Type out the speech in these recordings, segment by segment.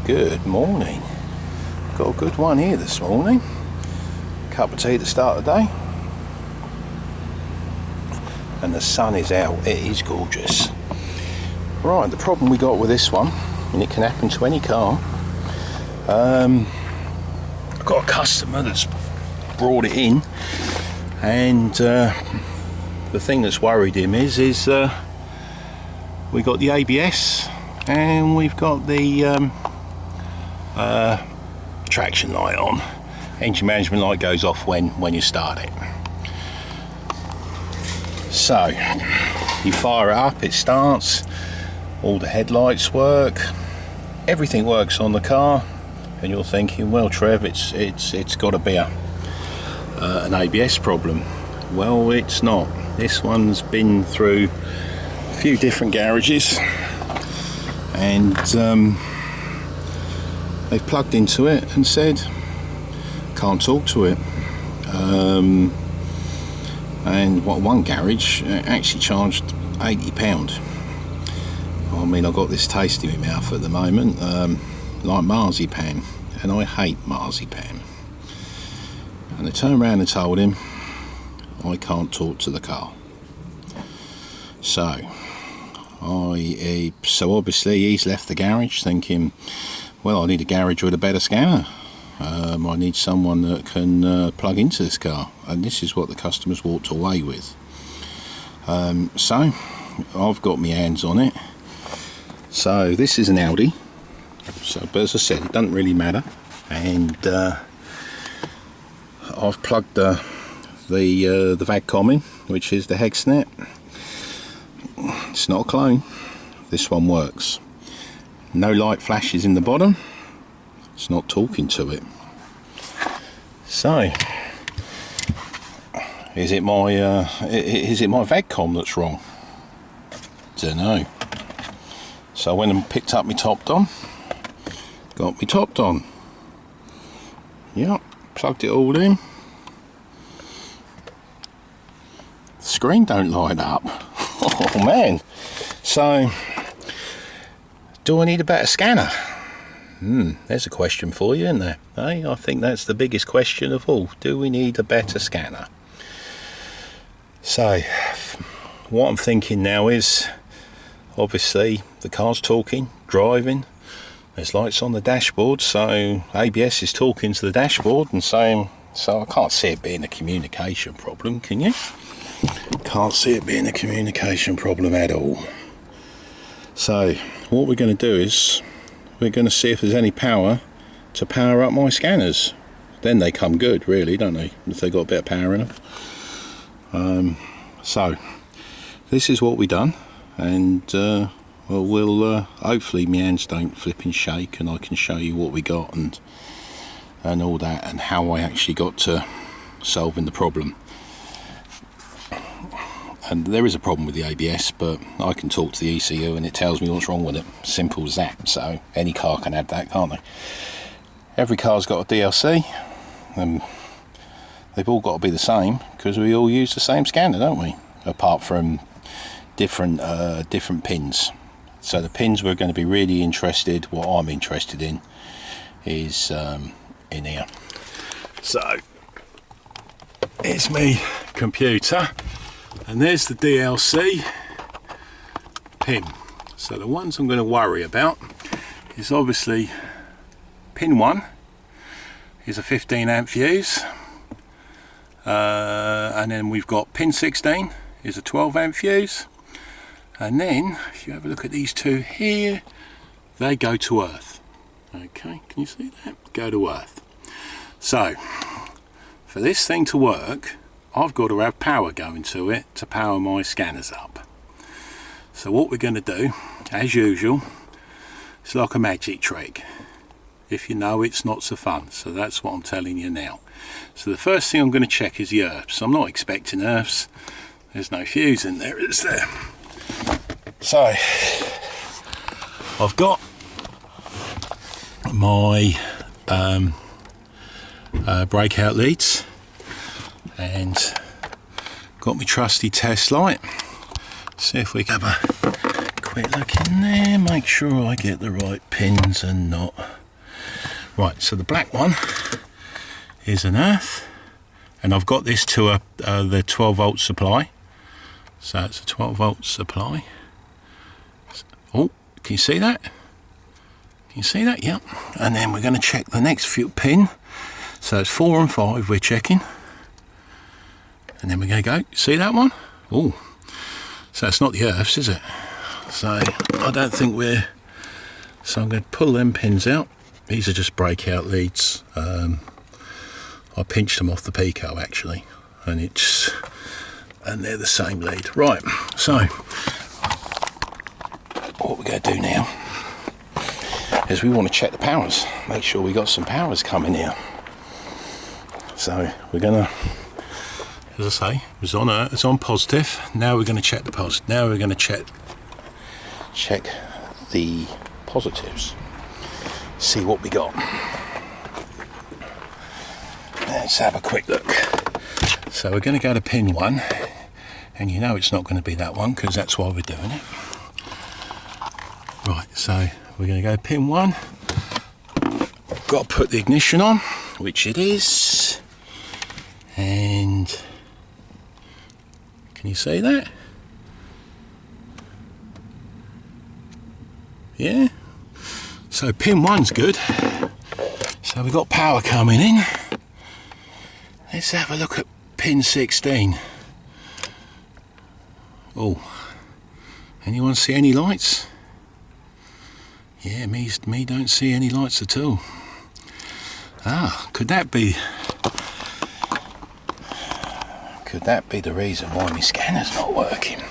Good morning. Got a good one here this morning. Cup of tea to start the day. And the sun is out. It is gorgeous. Right, the problem we got with this one, and it can happen to any car, I've got a customer that's brought it in, and the thing that's worried him is we got the ABS and we've got the traction light on. Engine management light goes off when you start it. So you fire it up, it starts, all the headlights work, everything works on the car, and you're thinking, well, Trev, it's got to be an ABS problem. Well, it's not. This one's been through a few different garages, and they've plugged into it and said can't talk to it. And one garage actually charged £80. I mean, I've got this taste in my mouth at the moment, like marzipan, and I hate marzipan. And I turned around and told him I can't talk to the car. So obviously he's left the garage thinking, well, I need a garage with a better scanner. I need someone that can plug into this car, and this is what the customer's walked away with. So I've got my hands on it. So this is an Audi. So, but as I said, it doesn't really matter. And I've plugged the VAGCOM in, which is the HEXNet. It's not a clone. This one works. No light flashes in the bottom. It's not talking to it. So, is it my VAGCOM that's wrong? Don't know. So I went and picked up my top on. Got me topped on. Yep, plugged it all in. The screen don't light up. Oh man. So, do I need a better scanner? There's a question for you, isn't there? Hey, I think that's the biggest question of all. Do we need a better scanner? So, what I'm thinking now is, obviously, the car's talking, driving. There's lights on the dashboard, so ABS is talking to the dashboard and saying, so I can't see it being a communication problem, can you? Can't see it being a communication problem at all. So, what we're going to do is, we're going to see if there's any power to power up my scanners. Then they come good, really, don't they? If they've got a bit of power in them. So this is what we've done, and we'll hopefully my hands don't flip and shake, and I can show you what we got and all that, and how I actually got to solving the problem. And there is a problem with the ABS, but I can talk to the ECU and it tells me what's wrong with it. Simple as that. So any car can have that, can't they? Every car's got a DLC, and they've all got to be the same, because we all use the same scanner, don't we? Apart from different pins. So the pins we're going to be really interested, what I'm interested in, is in here. So it's me computer. And there's the DLC pin. So the ones I'm going to worry about is obviously pin 1 is a 15 amp fuse, and then we've got pin 16 is a 12 amp fuse, and then if you have a look at these two here, they go to earth. Okay, can you see that? Go to earth. So for this thing to work, I've got to have power going to it to power my scanners up. So what we're going to do, as usual, it's like a magic trick. If you know, it's not so fun. So that's what I'm telling you now. So the first thing I'm going to check is the earths. I'm not expecting earths. There's no fuse in there, is there? So I've got my breakout leads, and got my trusty test light. See if we can have a quick look in there, make sure I get the right pins and not. Right, so the black one is an earth, and I've got this to the 12 volt supply. So it's a 12 volt supply. Oh, can you see that? Can you see that? Yep. And then we're going to check the next few pin. So it's 4 and 5 we're checking. And then we're going to go, see that one? Oh, so it's not the earths, is it? So I don't think we're, so I'm going to pull them pins out. These are just breakout leads. I pinched them off the Pico actually, and they're the same lead. Right, so what we're going to do now is we want to check the powers, make sure we got some powers coming here. So we're going to, as I say, it's on positive. Now we're going to check the positive. Now we're going to check the positives, see what we got. Let's have a quick look. So we're going to go to pin 1, and you know it's not going to be that one because that's why we're doing it. Right, so we're going to go pin 1. Got to put the ignition on, which it is. And can you see that? Yeah. So pin 1's good. So we've got power coming in. Let's have a look at pin 16. Oh, anyone see any lights? Yeah, me don't see any lights at all. Ah, could that be the reason why my scanner's not working?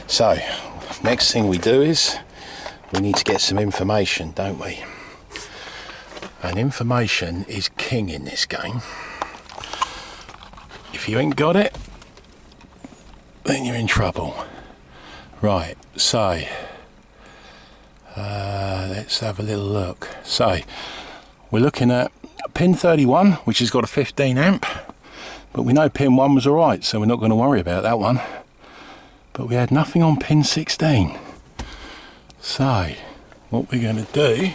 So, next thing we do is we need to get some information, don't we? And information is king in this game. If you ain't got it, then you're in trouble. Right, so let's have a little look. So we're looking at pin 31, which has got a 15 amp, but we know pin 1 was alright, so we're not going to worry about that one. But we had nothing on pin 16. So what we're going to do,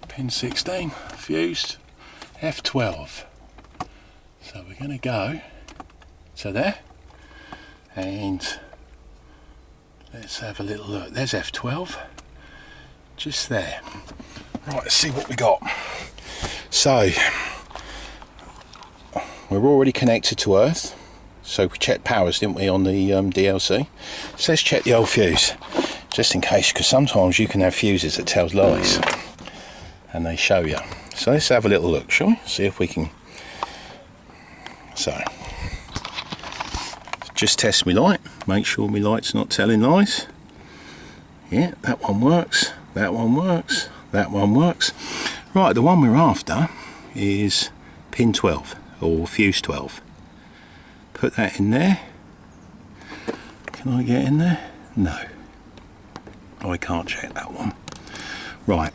pin 16 fused, F12. So we're going to go to there, and let's have a little look. There's F12, just there. Right, let's see what we got. So we're already connected to earth, so we checked powers, didn't we, on the DLC. So let's check the old fuse, just in case, because sometimes you can have fuses that tell lies, and they show you. So let's have a little look, shall we? See if we can. So, just test my light, make sure my light's not telling lies. Yeah, that one works, that one works, that one works. Right, the one we're after is pin 12, or fuse 12. Put that in there. Can I get in there? No. I can't check that one. Right.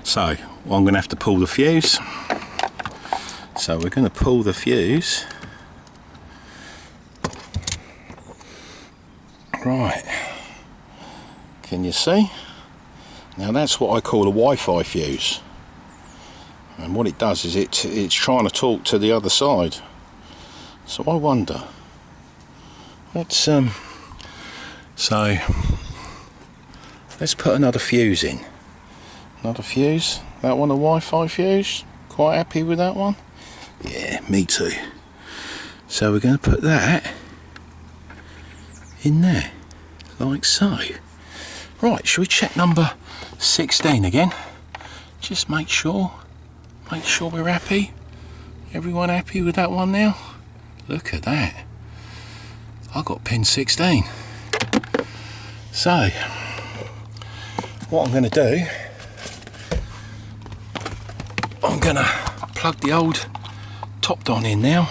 So, I'm going to have to pull the fuse. So we're going to pull the fuse. Right. Can you see? Now that's what I call a Wi-Fi fuse. And what it does is it's trying to talk to the other side. So I wonder. Let's so let's put another fuse in. Another fuse. That one a Wi-Fi fuse. Quite happy with that one? Yeah, me too. So we're going to put that in there, like so. Right, shall we check number 16 again? Just make sure we're happy. Everyone happy with that one now? Look at that. I got pin 16. So, what I'm going to do, I'm going to plug the old top on in now,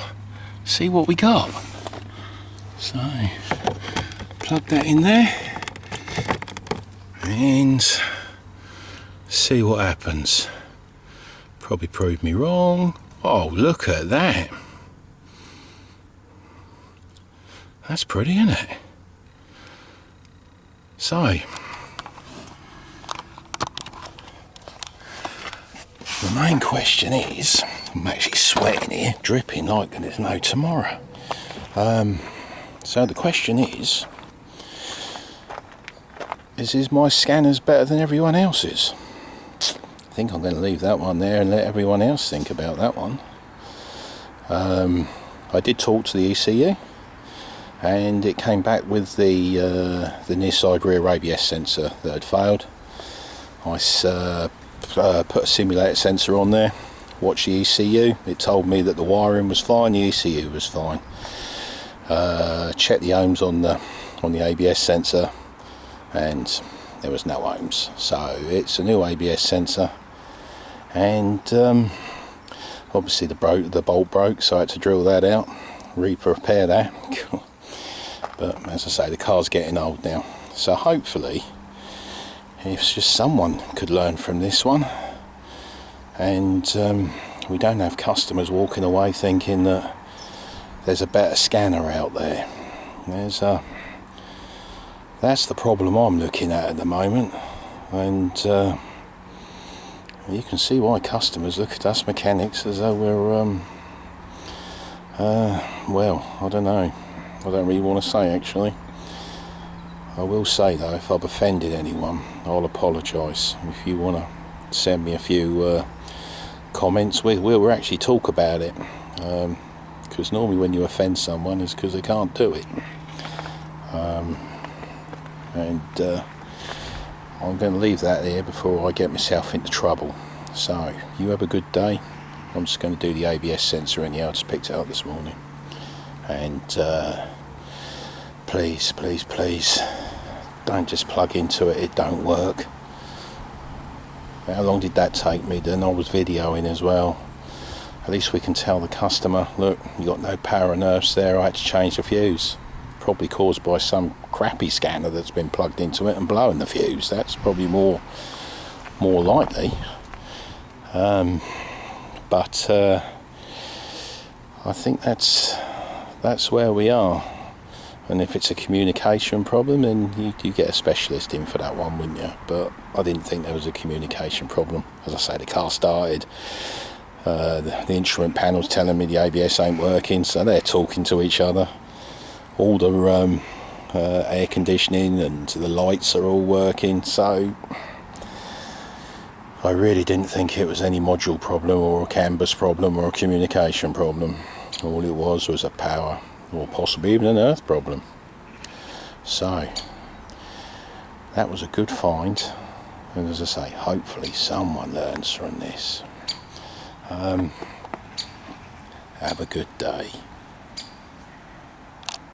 see what we got. So plug that in there and see what happens. Probably prove me wrong. Oh, look at that. That's pretty, isn't it? So the main question is, I'm actually sweating here, dripping like there's no tomorrow. So the question is my scanners better than everyone else's? I think I'm going to leave that one there and let everyone else think about that one. I did talk to the ECU, and it came back with the near side rear ABS sensor that had failed. I put a simulator sensor on there, watched the ECU. It told me that the wiring was fine, the ECU was fine. Checked the ohms on the ABS sensor, and there was no ohms. So it's a new ABS sensor, and obviously the bolt broke, so I had to drill that out, repair that. But as I say, the car's getting old now, so hopefully if just someone could learn from this one, and we don't have customers walking away thinking that there's a better scanner out there. That's the problem I'm looking at the moment, and you can see why customers look at us mechanics as though we're well, I don't know. I don't really want to say, actually. I will say though, if I've offended anyone, I'll apologise. If you want to send me a few comments, we'll actually talk about it. Because normally when you offend someone, it's because they can't do it. And I'm going to leave that there before I get myself into trouble. So you have a good day. I'm just going to do the ABS sensor in here. I just picked it up this morning. And please don't just plug into it, it don't work. How long did that take me? Then I was videoing as well. At least we can tell the customer, look, you got no power nerves there, I had to change the fuse. Probably caused by some crappy scanner that's been plugged into it and blowing the fuse. That's probably more likely. But I think that's where we are. And if it's a communication problem, then you get a specialist in for that one, wouldn't you? But I didn't think there was a communication problem. As I say, the car started, the instrument panel's telling me the ABS ain't working, so they're talking to each other. All the air conditioning and the lights are all working, so I really didn't think it was any module problem or a CAN bus problem or a communication problem. All it was a power, or possibly even an earth problem. So that was a good find, and as I say, hopefully someone learns from this. Have a good day.